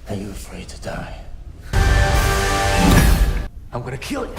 Are you afraid to die? I'm gonna kill you.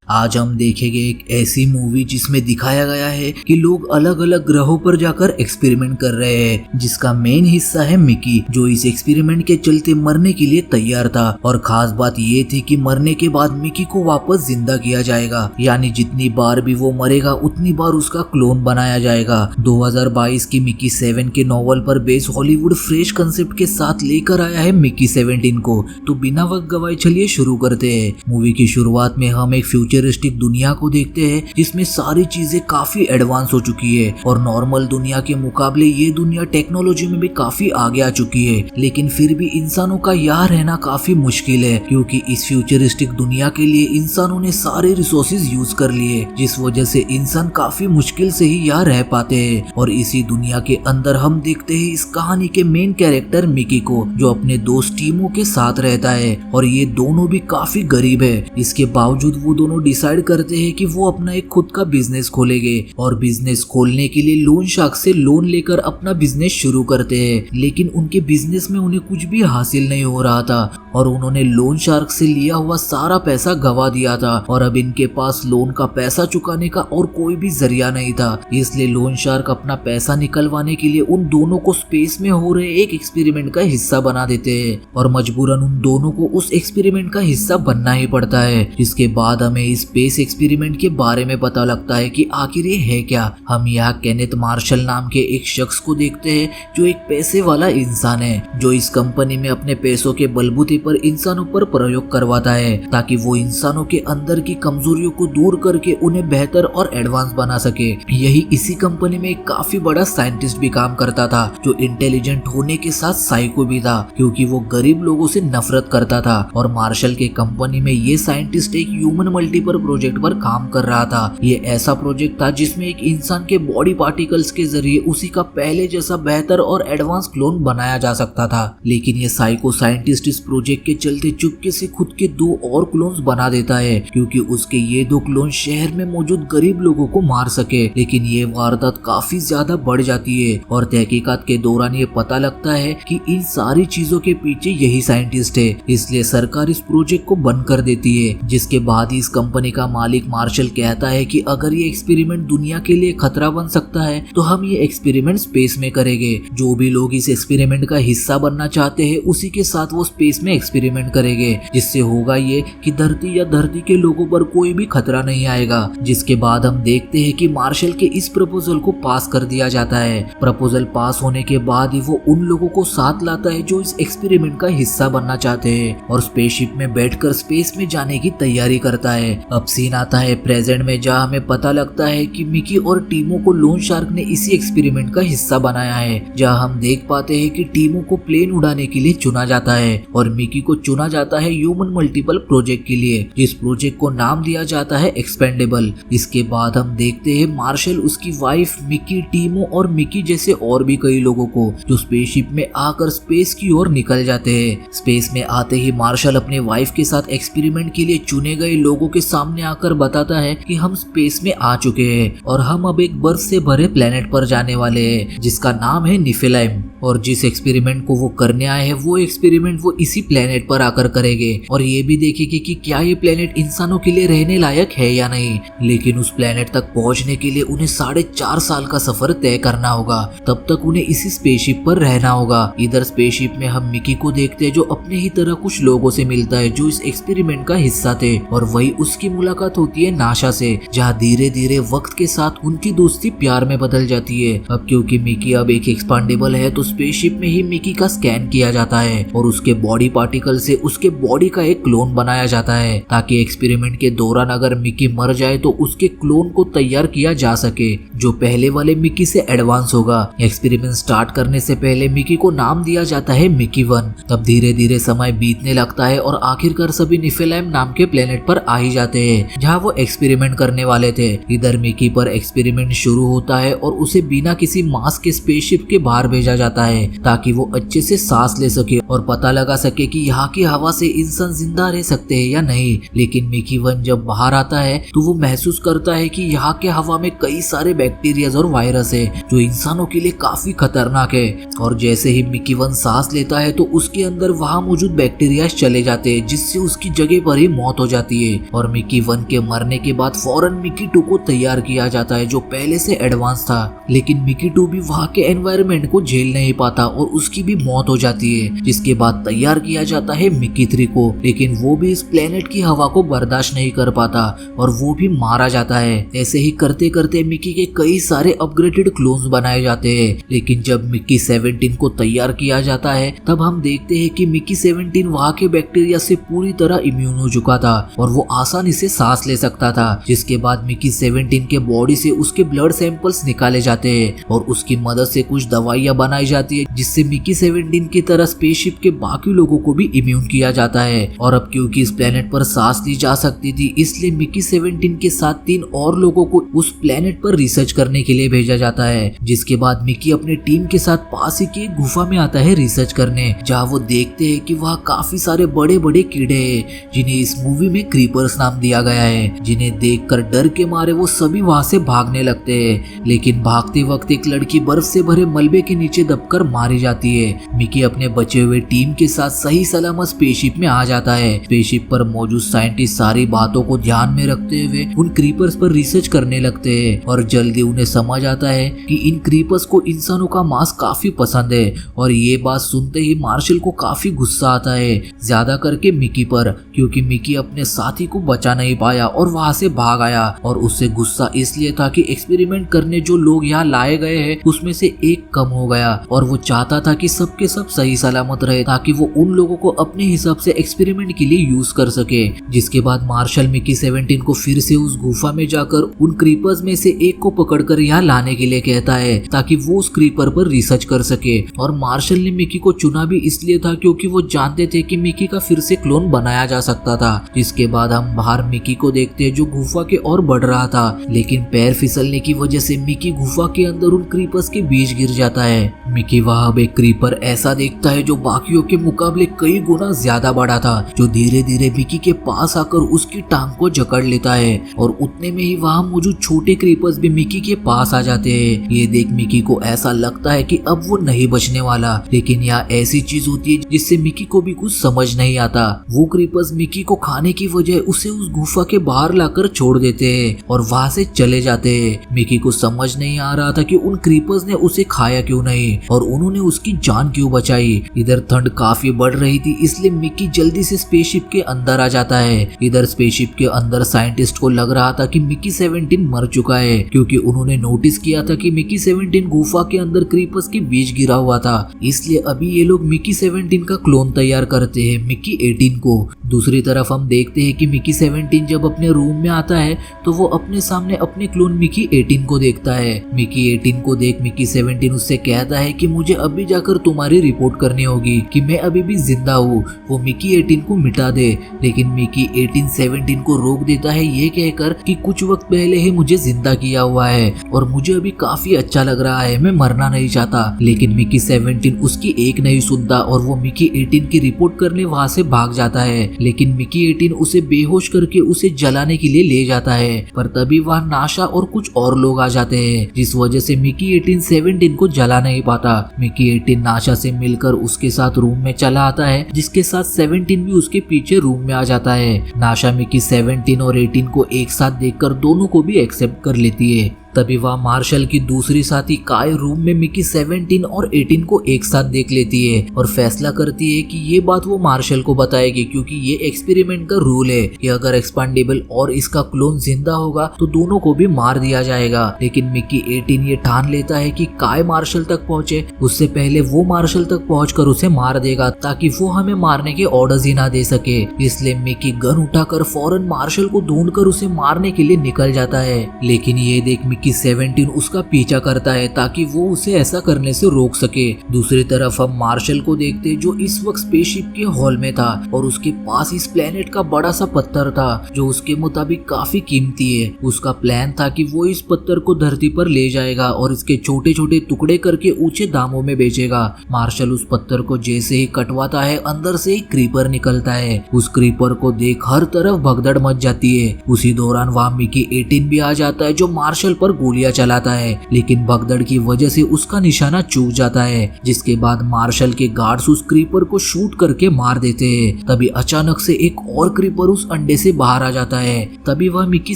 आज हम देखेंगे एक ऐसी मूवी जिसमें दिखाया गया है कि लोग अलग अलग ग्रहों पर जाकर एक्सपेरिमेंट कर रहे हैं, जिसका मेन हिस्सा है मिकी, जो इस एक्सपेरिमेंट के चलते मरने के लिए तैयार था। और खास बात ये थी कि मरने के बाद मिकी को वापस जिंदा किया जाएगा, यानी जितनी बार भी वो मरेगा उतनी बार उसका क्लोन बनाया जाएगा। 2022 की मिकी 7 के नॉवल पर बेस्ड हॉलीवुड फ्रेश कंसेप्ट के साथ लेकर आया है मिकी 17 को। तो बिना वक्त गवाए चलिए शुरू करते हैं। मूवी की शुरुआत में हम एक फ्यूचरिस्टिक दुनिया को देखते हैं जिसमें सारी चीजें काफी एडवांस हो चुकी है और नॉर्मल दुनिया के मुकाबले ये दुनिया टेक्नोलॉजी में भी काफी आगे आ चुकी है। लेकिन फिर भी इंसानों का यहाँ रहना काफी मुश्किल है, क्योंकि इस फ्यूचरिस्टिक दुनिया के लिए इंसानों ने सारे रिसोर्सेज यूज कर लिए, जिस वजह से इंसान काफी मुश्किल से ही यहाँ रह पाते हैं। और इसी दुनिया के अंदर हम देखते हैं इस कहानी के मेन कैरेक्टर मिकी को, जो अपने दोस्त टीमों के साथ रहता है और ये दोनों भी काफी गरीब है। इसके बावजूद वो दोनों डिसाइड करते हैं कि वो अपना एक खुद का बिजनेस खोलेंगे और बिजनेस खोलने के लिए लोन शार्क से लोन लेकर अपना बिजनेस शुरू करते हैं। लेकिन उनके बिजनेस में उन्हें कुछ भी हासिल नहीं हो रहा था और उन्होंने लोन शार्क से लिया हुआ सारा पैसा गवा दिया था और अब इनके पास लोन का पैसा चुकाने का और कोई भी जरिया नहीं था। इसलिए लोन शार्क अपना पैसा निकलवाने के लिए उन दोनों को स्पेस में हो रहे एक एक्सपेरिमेंट का हिस्सा बना देते हैं और मजबूरन उन दोनों को उस एक्सपेरिमेंट का हिस्सा बनना ही पड़ता है। जिसके बाद हमें इस स्पेस एक्सपेरिमेंट के बारे में पता लगता है कि आखिर ये है क्या। हम यहाँ केनेथ मार्शल नाम के एक शख्स को देखते हैं जो एक पैसे वाला इंसान है, जो इस कंपनी में अपने पैसों के बलबूते पर इंसानों पर प्रयोग करवाता है ताकि वो इंसानों के अंदर की कमजोरियों को दूर करके उन्हें बेहतर और एडवांस बना सके। यही इसी कंपनी में एक काफी बड़ा साइंटिस्ट भी काम करता था, जो इंटेलिजेंट होने के साथ साइको भी था, क्योंकि वो गरीब लोगों से नफरत करता था। और मार्शल के कंपनी में ये साइंटिस्ट एक ह्यूमन मल्टीपल प्रोजेक्ट पर काम कर रहा था। ये ऐसा प्रोजेक्ट था जिसमें एक इंसान के बॉडी पार्टिकल्स के जरिए उसी का पहले जैसा बेहतर और एडवांस क्लोन बनाया जा सकता था। लेकिन ये साइको साइंटिस्ट इस प्रोजेक्ट के चलते चुपके से खुद के 2 और क्लोन्स बना देता है, क्योंकि उसके ये 2 क्लोन शहर में मौजूद गरीब लोगों को मार सके। लेकिन ये वारदात काफी ज्यादा बढ़ जाती है और तहकीकात के दौरान ये पता लगता है कि इन सारी चीजों के पीछे यही साइंटिस्ट है। इसलिए सरकार इस प्रोजेक्ट को बंद कर देती है। जिसके बाद इस कंपनी का मालिक मार्शल कहता है कि अगर ये एक्सपेरिमेंट दुनिया के लिए खतरा बन सकता है तो हम ये एक्सपेरिमेंट स्पेस में करेंगे। जो भी लोग इस एक्सपेरिमेंट का हिस्सा बनना चाहते हैं उसी के साथ वो स्पेस में एक्सपेरिमेंट करेंगे, जिससे होगा ये कि धरती या धरती के लोगों पर कोई भी खतरा नहीं आएगा। जिसके बाद हम देखते हैं कि मार्शल के इस प्रपोजल को पास कर दिया जाता है। प्रपोजल पास होने के बाद ही वो उन लोगों को साथ लाता है जो इस एक्सपेरिमेंट का हिस्सा बनना चाहते हैं और स्पेसशिप में बैठकर स्पेस में जाने की तैयारी करता है। अब सीन आता है प्रेजेंट में, जहाँ हमें पता लगता है कि मिकी और टीमो को लोन शार्क ने इसी एक्सपेरिमेंट का हिस्सा बनाया है। जहाँ हम देख पाते हैं कि टीमो को प्लेन उड़ाने के लिए चुना जाता है और मिकी को चुना जाता है ह्यूमन मल्टीपल प्रोजेक्ट के लिए, जिस प्रोजेक्ट को नाम दिया जाता है एक्सपेंडेबल। इसके बाद हम देखते हैं मार्शल, उसकी वाइफ, मिकी, टीमो और मिकी जैसे और भी कई लोगों को, जो स्पेसशिप में आकर स्पेस की ओर निकल जाते हैं। स्पेस में आते ही मार्शल अपने वाइफ के साथ एक्सपेरिमेंट के लिए चुने गए लोगों के सामने आकर बताता है कि हम स्पेस में आ चुके हैं और हम अब एक बर्फ से भरे प्लेनेट पर जाने वाले हैं जिसका नाम है निफेलाइम। और जिस एक्सपेरिमेंट को वो करने आए हैं वो एक्सपेरिमेंट वो इसी प्लेनेट पर आकर करेंगे और ये भी देखेंगे कि क्या ये प्लेनेट इंसानों के लिए रहने लायक है या नहीं। लेकिन उस प्लेनेट तक पहुंचने के लिए उन्हें 4.5 साल का सफर तय करना होगा। तब तक उन्हें इसी स्पेसशिप पर रहना होगा। इधर स्पेसशिप में हम मिकी को देखते हैं जो अपने ही तरह कुछ लोगों से मिलता है जो इस एक्सपेरिमेंट का हिस्सा थे और वही उसकी मुलाकात होती है नाशा से, जहाँ धीरे धीरे वक्त के साथ उनकी दोस्ती प्यार में बदल जाती है। अब क्योंकि मिकी अब एक एक्सपांडेबल है तो स्पेसशिप में ही मिकी का स्कैन किया जाता है और उसके बॉडी पार्टिकल से उसके बॉडी का एक क्लोन बनाया जाता है ताकि एक्सपेरिमेंट के दौरान अगर मिकी मर जाए तो उसके क्लोन को तैयार किया जा सके जो पहले वाले मिकी से एडवांस होगा। एक्सपेरिमेंट स्टार्ट करने से पहले मिकी को नाम दिया जाता है मिकी 1। तब धीरे धीरे समय बीतने लगता है और आखिरकार सभी निफेलाइम नाम के प्लेनेट पर आ ही जाते जाते हैं जहाँ वो एक्सपेरिमेंट करने वाले थे। इधर मिकी पर एक्सपेरिमेंट शुरू होता है और उसे बिना किसी मास्क के स्पेसशिप के बाहर भेजा जाता है ताकि वो अच्छे से सांस ले सके और पता लगा सके कि यहाँ की हवा से इंसान जिंदा रह सकते हैं या नहीं। लेकिन मिकी वन जब बाहर आता है तो वो महसूस करता है कि यहाँ के हवा में कई सारे बैक्टीरिया और वायरस है जो इंसानों के लिए काफी खतरनाक है। और जैसे ही मिकी वन सांस लेता है तो उसके अंदर वहाँ मौजूद बैक्टीरिया चले जाते हैं जिससे उसकी जगह पर ही मौत हो जाती है। और मिकी वन के मरने के बाद फौरन मिकी टू को तैयार किया जाता है जो पहले से एडवांस था। लेकिन मिकी टू भी वहाँ के एनवायरनमेंट को झेल नहीं पाता और उसकी भी मौत हो जाती है, जिसके बाद तैयार किया जाता है मिकी 3 को। लेकिन वो भी इस प्लेनेट की हवा को बर्दाश्त नहीं कर पाता और वो भी मारा जाता है। ऐसे ही करते करते मिकी के कई सारे अपग्रेडेड क्लोन्स बनाए जाते हैं। लेकिन जब मिकी 17 को तैयार किया जाता है तब हम देखते हैं कि मिकी 17 वहाँ के बैक्टीरिया से पूरी तरह इम्यून हो चुका था और वो आसानी से सांस ले सकता था। जिसके बाद मिकी 17 के बॉडी से उसके ब्लड सैंपल्स निकाले जाते हैं और उसकी मदद से कुछ दवाइयाँ बनाई जाती है जिससे मिकी 17 की तरह स्पेसशिप के बाकी लोगों को भी इम्यून किया जाता है। और अब क्योंकि इस प्लेनेट पर सांस ली जा सकती थी इसलिए मिकी 17 के साथ 3 और लोगों को उस प्लेनेट पर रिसर्च करने के लिए भेजा जाता है। जिसके बाद मिकी अपने टीम के साथ पास ही की एक गुफा में आता है रिसर्च करने, जहाँ वो देखते हैं कि वहाँ काफी सारे बड़े बड़े कीड़े हैं जिन्हें इस मूवी में क्रीपर्स नाम दिया गया है, जिन्हें देखकर डर के मारे वो सभी वहाँ से भागने लगते हैं। लेकिन भागते वक्त एक लड़की बर्फ से भरे मलबे के नीचे दबकर मारी जाती है। मिकी अपने बचे हुए टीम के साथ सही सलामत स्पेसशिप में आ जाता है। स्पेसशिप पर मौजूद साइंटिस्ट सारी बातों को ध्यान में रखते हुए उन क्रीपर्स पर रिसर्च करने लगते हैं और जल्दी उन्हें समझ आता है कि इन क्रीपर्स को इंसानों का मांस काफी पसंद है। और ये बात सुनते ही मार्शल को काफी गुस्सा आता है, ज्यादा करके मिकी पर, क्योंकि मिकी अपने साथी को बचा नहीं पाया और वहाँ से भाग आया। और उससे गुस्सा इसलिए था कि एक्सपेरिमेंट करने जो लोग यहाँ लाए गए हैं उसमें से एक कम हो गया और वो चाहता था कि सबके सब सही सलामत रहे ताकि वो उन लोगों को अपने हिसाब से एक्सपेरिमेंट के लिए यूज कर सके। जिसके बाद मार्शल मिकी 17 को फिर से उस गुफा में जाकर उन क्रीपर्स में से एक को पकड़कर यहाँ लाने के लिए कहता है ताकि वो उस क्रीपर पर रिसर्च कर सके। और मार्शल ने मिकी को चुना भी इसलिए था क्योंकि वो जानते थे कि मिकी का फिर से क्लोन बनाया जा सकता था। जिसके बाद हम बाहर मिकी को देखते हैं जो गुफा के और बढ़ रहा था, लेकिन पैर फिसलने की वजह से मिकी गुफा के अंदर उन क्रीपर्स के बीच गिर जाता है। मिकी वहाँ एक क्रीपर ऐसा देखता है जो बाकियों के मुकाबले कई गुना ज्यादा बड़ा था, जो धीरे धीरे मिकी के पास आकर उसकी टांग को जकड़ लेता है। और उतने में ही वहाँ मौजूद छोटे क्रीपर्स भी मिकी के पास आ जाते हैं। ये देख मिकी को ऐसा लगता है कि अब वो नहीं बचने वाला, लेकिन यहाँ ऐसी चीज होती है जिससे मिकी को भी कुछ समझ नहीं आता। वो क्रीपर्स मिकी को खाने की वजह उसे उस गुफा के बाहर लाकर छोड़ देते हैं और वहाँ से चले जाते हैं। मिकी को समझ नहीं आ रहा था कि उन क्रीपर्स ने उसे खाया क्यों नहीं और उन्होंने उसकी जान क्यों बचाई। इधर ठंड काफी बढ़ रही थी इसलिए मिकी जल्दी से स्पेसशिप के अंदर आ जाता है। इधर स्पेसशिप के अंदर साइंटिस्ट को लग रहा था कि मिकी 17 मर चुका है, क्योंकि उन्होंने नोटिस किया था कि मिकी 17 गुफा के अंदर क्रीपर्स के बीच गिरा हुआ था। इसलिए अभी ये लोग मिकी 17 का क्लोन तैयार करते हैं मिकी 18 को। दूसरी तरफ हम देखते हैं कि मिकी 17 जब अपने रूम में आता है तो वो अपने सामने अपने क्लोन मिकी 18 को देखता है। मिकी 18 को देख मिकी 17 उससे कहता है कि मुझे अभी जाकर तुम्हारी रिपोर्ट करनी होगी कि मैं अभी भी जिंदा हूँ, वो मिकी 18 को मिटा दे। लेकिन मिकी 18 17 को रोक देता है ये कहकर कि कुछ वक्त पहले ही मुझे जिंदा किया हुआ है और मुझे अभी काफी अच्छा लग रहा है, मैं मरना नहीं चाहता। लेकिन मिकी 17 उसकी एक नहीं सुनता और वो मिकी 18 की रिपोर्ट करने वहाँ से भाग जाता है। लेकिन मिकी 18 उसे बेहोश करके उसे जलाने के लिए ले जाता है, पर तभी वहाँ नाशा और कुछ और लोग आ जाते हैं, जिस वजह से मिकी 18 17 को जला नहीं पाता। मिकी 18 नाशा से मिलकर उसके साथ रूम में चला आता है, जिसके साथ 17 भी उसके पीछे रूम में आ जाता है। नाशा मिकी 17 और 18 को एक साथ देखकर दोनों को भी एक्सेप्ट कर लेती है। तभी वह मार्शल की दूसरी साथी काय रूम में मिकी 17 और 18 को एक साथ देख लेती है और फैसला करती है कि ये बात वो मार्शल को बताएगी, क्योंकि ये एक्सपेरिमेंट का रूल है कि अगर एक्सपेंडेबल और इसका क्लोन जिंदा होगा तो दोनों को भी मार दिया जाएगा। लेकिन मिकी 18 ये ठान लेता है कि काय मार्शल तक पहुंचे उससे पहले वो मार्शल तक पहुंचकर उसे मार देगा, ताकि वो हमें मारने के ऑर्डर्स ही ना दे सके। इसलिए मिकी गन उठाकर फौरन मार्शल को ढूंढकर उसे मारने के लिए निकल जाता है। लेकिन ये देख मिकी 17 उसका पीछा करता है ताकि वो उसे ऐसा करने से रोक सके। दूसरी तरफ हम मार्शल को देखते जो इस वक्त स्पेसशिप के हॉल में था और उसके पास इस प्लेनेट का बड़ा सा पत्थर था जो उसके मुताबिक काफी कीमती है। उसका प्लान था कि वो इस पत्थर को धरती पर ले जाएगा और इसके छोटे छोटे टुकड़े करके ऊंचे दामों में बेचेगा। मार्शल उस पत्थर को जैसे ही कटवाता है अंदर से एक क्रीपर निकलता है। उस क्रीपर को देख हर तरफ भगदड़ मच जाती है। उसी दौरान वहाँ मिकी 18 भी आ जाता है जो मार्शल पर गोलियां चलाता है, लेकिन भगदड़ की वजह से उसका निशाना चूक जाता है। जिसके बाद मार्शल के गार्ड्स उस क्रीपर को शूट करके मार देते हैं। तभी अचानक से एक और क्रीपर उस अंडे से बाहर आ जाता है। तभी वह मिकी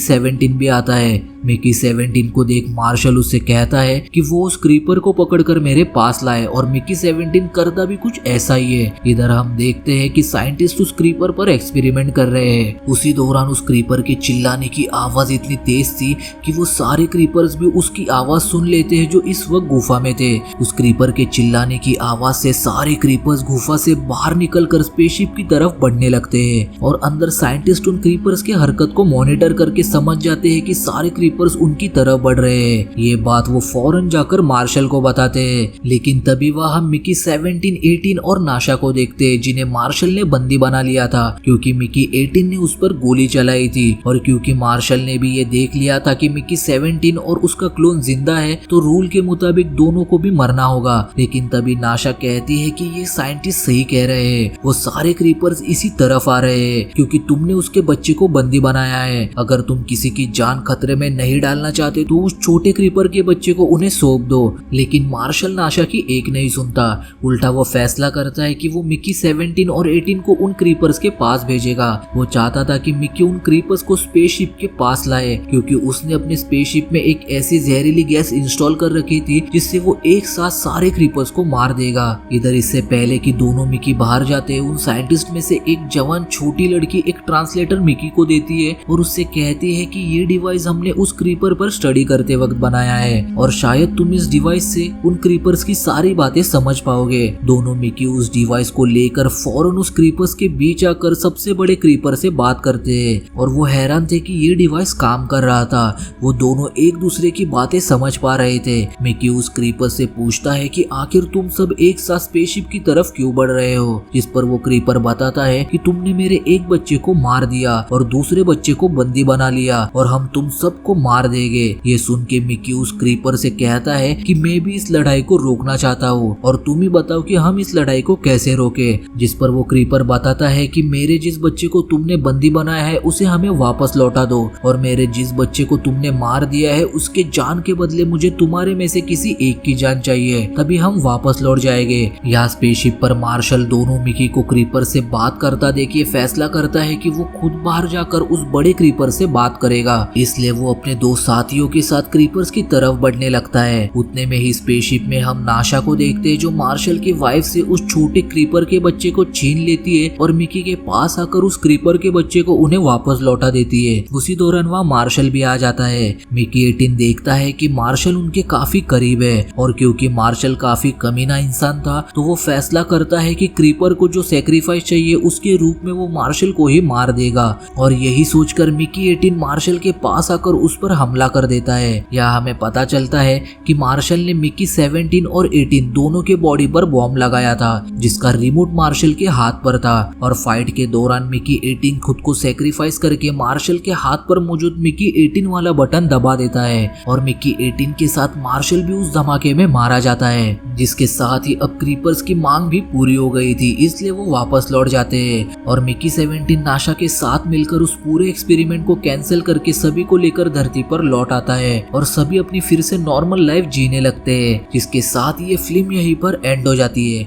17 भी आता है। मिकी 17 को देख मार्शल उससे कहता है कि वो उस क्रीपर को पकड़कर मेरे पास लाए और मिकी 17 करता भी कुछ ऐसा ही है। इधर हम देखते हैं कि साइंटिस्ट उस क्रीपर पर एक्सपेरिमेंट कर रहे हैं। उसी दौरान उस क्रीपर के चिल्लाने की आवाज इतनी तेज थी कि वो सारे क्रीपर्स भी उसकी आवाज सुन लेते हैं जो इस वक्त गुफा में थे। उस क्रीपर के चिल्लाने की आवाज से सारे क्रीपर्स गुफा से बाहर निकलकर स्पेसशिप की तरफ बढ़ने लगते हैं और अंदर साइंटिस्ट उन क्रीपर्स के हरकत को मॉनिटर करके समझ जाते हैं कि सारे क्रीपर्स उनकी तरफ बढ़ रहे हैं। ये बात वो फौरन जाकर मार्शल को बताते हैं। लेकिन तभी वह हम मिकी 17, 18 और नाशा को देखते हैं जिन्हें मार्शल ने बंदी बना लिया था क्योंकि मिकी 18 ने उस पर गोली चलाई थी और क्योंकि मार्शल ने भी ये देख लिया था कि मिकी 17 और उसका क्लोन जिंदा है तो रूल के मुताबिक दोनों को भी मरना होगा। लेकिन तभी नाशा कहती है कि ये साइंटिस्ट सही कह रहे हैं, वो सारे क्रीपर्स इसी तरफ आ रहे हैं क्योंकि तुमने उसके बच्चे को बंदी बनाया है। अगर तुम किसी की जान खतरे में नहीं डालना चाहते तो उस छोटे क्रीपर के बच्चे को उन्हें सौंप दो। लेकिन मार्शल नाशा की एक नहीं सुनता, उल्टा वो फैसला करता है कि वो मिकी 17 और 18 को उन क्रीपर्स के पास भेजेगा। वो चाहता था कि मिकी उन क्रीपर्स को स्पेसशिप के पास लाए क्योंकि उसने अपने स्पेसशिप में एक ऐसी जहरीली गैस इंस्टॉल कर रखी थी जिससे वो एक साथ सारे क्रीपर्स को मार देगा। इधर इससे पहले कि दोनों मिकी बाहर जाते हैं उन साइंटिस्ट में से एक जवान छोटी लड़की एक ट्रांसलेटर मिकी को देती है और उससे कहती है कि ये डिवाइस हमने उस क्रीपर पर स्टडी करते वक्त बनाया है और शायद तुम इस डिवाइस से उन क्रीपर्स की सारी बातें समझ पाओगे। दोनों मिकी उस डिवाइस को लेकर फौरन उस क्रीपर्स के बीच आकर सबसे बड़े क्रीपर से बात करते हैं और वो हैरान थे कि ये डिवाइस काम कर रहा था। वो दोनों एक दूसरे की बातें समझ पा रहे थे। मिकी उस क्रीपर से पूछता है कि आखिर तुम सब एक साथ स्पेसशिप की तरफ क्यों बढ़ रहे हो, जिस पर वो क्रीपर बताता है कि तुमने मेरे एक बच्चे को मार दिया और दूसरे बच्चे को बंदी बना लिया और हम तुम सबको मार देंगे। ये सुन के मिकी उस क्रीपर से कहता है कि मैं भी इस लड़ाई को रोकना चाहता हूँ और तुम ही बताओ कि हम इस लड़ाई को कैसे रोके। जिस पर वो क्रीपर बताता है कि मेरे जिस बच्चे को तुमने बंदी बनाया है उसे हमें वापस लौटा दो और मेरे जिस बच्चे को तुमने मार दिया है उसके जान के बदले मुझे तुम्हारे में से किसी एक की जान चाहिए, तभी हम वापस लौट जाएंगे। यहाँ स्पेसशिप पर मार्शल दोनों मिकी को क्रीपर से बात करता देखिए फैसला करता है कि वो खुद बाहर जाकर उस बड़े क्रीपर से बात करेगा। इसलिए वो अपने दो साथियों के साथ क्रीपर्स की तरफ बढ़ने लगता है। उतने में ही स्पेसशिप में हम नाशा को देखते हैं जो मार्शल की वाइफ से उस छोटे क्रीपर के बच्चे को छीन लेती है और मिकी के पास आकर उस क्रीपर के बच्चे को उन्हें वापस लौटा देती है। उसी दौरान वहाँ मार्शल भी आ जाता है। मिकी 18 देखता है कि मार्शल उनके काफी करीब है और क्योंकि मार्शल काफी कमीना इंसान था तो वो फैसला करता है कि क्रीपर को जो सैक्रिफाइस चाहिए उसके रूप में वो मार्शल को ही मार देगा और यही सोचकर मिकी 18 मार्शल के पास आकर उस पर हमला कर देता है। यहाँ हमें पता चलता है कि मार्शल ने मिकी 17 और 18 दोनों के बॉडी पर बॉम्ब लगाया था जिसका रिमोट मार्शल के हाथ पर था और फाइट के दौरान मिकी 18 खुद को सैक्रिफाइस करके मार्शल के हाथ पर मौजूद मिकी 18 वाला बटन दबा देता है और मिकी 18 के साथ मार्शल भी उस धमाके में मारा जाता है, जिसके साथ ही अब क्रीपर्स की मांग भी पूरी हो गई थी इसलिए वो वापस लौट जाते हैं और मिकी 17 नाशा के साथ मिलकर उस पूरे एक्सपेरिमेंट को कैंसिल करके सभी को लेकर धरती पर लौट आता है और सभी अपनी फिर से नॉर्मल लाइफ जीने लगते हैं, जिसके साथ ये फिल्म यहीं पर एंड हो जाती है।